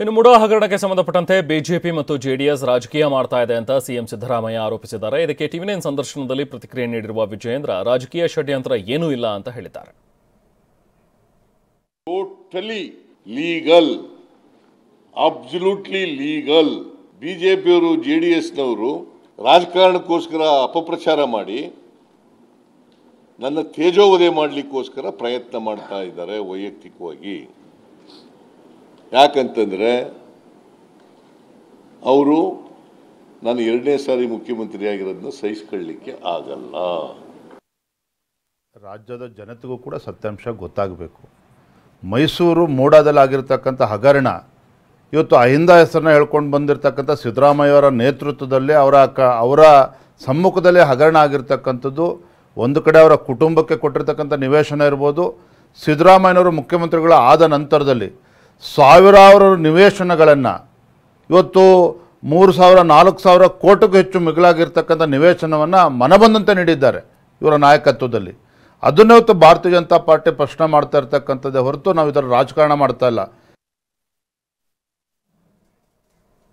ಇನ್ನು ಮುಡಾ ಹಗರಣಕ್ಕೆ ಸಂಬಂಧಪಟ್ಟಂತೆ ಬಿಜೆಪಿ ಮತ್ತು ಜೆಡಿಎಸ್ ರಾಜಕೀಯ ಮಾಡ್ತಾ ಇದೆ ಅಂತ ಸಿಎಂ ಸಿದ್ದರಾಮಯ್ಯ ಆರೋಪಿಸಿದ್ದಾರೆ. ಇದಕ್ಕೆ ಟಿವಿ9 ಸಂದರ್ಶನದಲ್ಲಿ ಪ್ರತಿಕ್ರಿಯೆ ನೀಡಿರುವ ವಿಜಯೇಂದ್ರ ರಾಜಕೀಯ ಷಡ್ಯಂತ್ರ ಏನೂ ಇಲ್ಲ ಅಂತ ಹೇಳಿದ್ದಾರೆ. Totally legal, absolutely legal. ಬಿಜೆಪಿಯವರು ಜೆಡಿಎಸ್ನವರು ರಾಜಕಾರಣಕ್ಕೋಸ್ಕರ ಅಪಪ್ರಚಾರ ಮಾಡಿ ನನ್ನ ತೇಜೋವಧೆ ಮಾಡಲಿಕ್ಕೋಸ್ಕರ ಪ್ರಯತ್ನ ಮಾಡ್ತಾ ಇದ್ದಾರೆ ವೈಯಕ್ತಿಕವಾಗಿ. ಯಾಕಂತಂದ್ರೆ ಅವರು ನಾನು 2ನೇ ಸಾರಿ ಮುಖ್ಯಮಂತ್ರಿ ಆಗಿರೋದನ್ನ ಸಹಿಸಿಕೊಳ್ಳಲಿಕ್ಕೆ ಆಗಲ್ಲ. ರಾಜ್ಯದ ಜನತೆಗೂ ಕೂಡ ಸತ್ಯಾಂಶ ಗೊತ್ತಾಗಬೇಕು. ಮೈಸೂರು ಮೂಡಾದಲ್ಲಿ ಆಗಿರ್ತಕ್ಕಂಥ ಹಗರಣ ಇವತ್ತು ಅಹಿಂದ ಹೆಸರನ್ನ ಹೇಳ್ಕೊಂಡು ಬಂದಿರತಕ್ಕಂಥ ಸಿದ್ದರಾಮಯ್ಯವರ ನೇತೃತ್ವದಲ್ಲಿ ಅವರ ಸಮ್ಮುಖದಲ್ಲೇ ಹಗರಣ ಆಗಿರ್ತಕ್ಕಂಥದ್ದು. ಒಂದು ಕಡೆ ಅವರ ಕುಟುಂಬಕ್ಕೆ ಕೊಟ್ಟಿರ್ತಕ್ಕಂಥ ನಿವೇಶನ ಇರ್ಬೋದು, ಸಿದ್ದರಾಮಯ್ಯನವರು ಮುಖ್ಯಮಂತ್ರಿಗಳು ಆದ ನಂತರದಲ್ಲಿ ಸಾವಿರಾರು ನಿವೇಶನಗಳನ್ನು ಇವತ್ತು 3,000-4,000 ಕೋಟಿಗೂ ಹೆಚ್ಚು ಮಿಗಿಲಾಗಿರ್ತಕ್ಕಂಥ ನಿವೇಶನವನ್ನು ಮನಬಂದಂತೆ ನೀಡಿದ್ದಾರೆ ಇವರ ನಾಯಕತ್ವದಲ್ಲಿ. ಅದನ್ನೇ ಇವತ್ತು ಭಾರತೀಯ ಜನತಾ ಪಾರ್ಟಿ ಪ್ರಶ್ನೆ ಮಾಡ್ತಾ ಇರ್ತಕ್ಕಂಥದ್ದೇ ಹೊರತು ನಾವು ಇದರ ರಾಜಕಾರಣ ಮಾಡ್ತಾ ಇಲ್ಲ.